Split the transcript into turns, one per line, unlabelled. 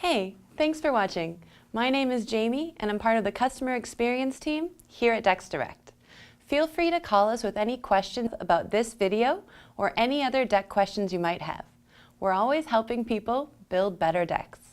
Hey, thanks for watching. My name is Jamie and I'm part of the customer experience team here at DecksDirect. Feel free to call us with any questions about this video or any other deck questions you might have. We're always helping people build better decks.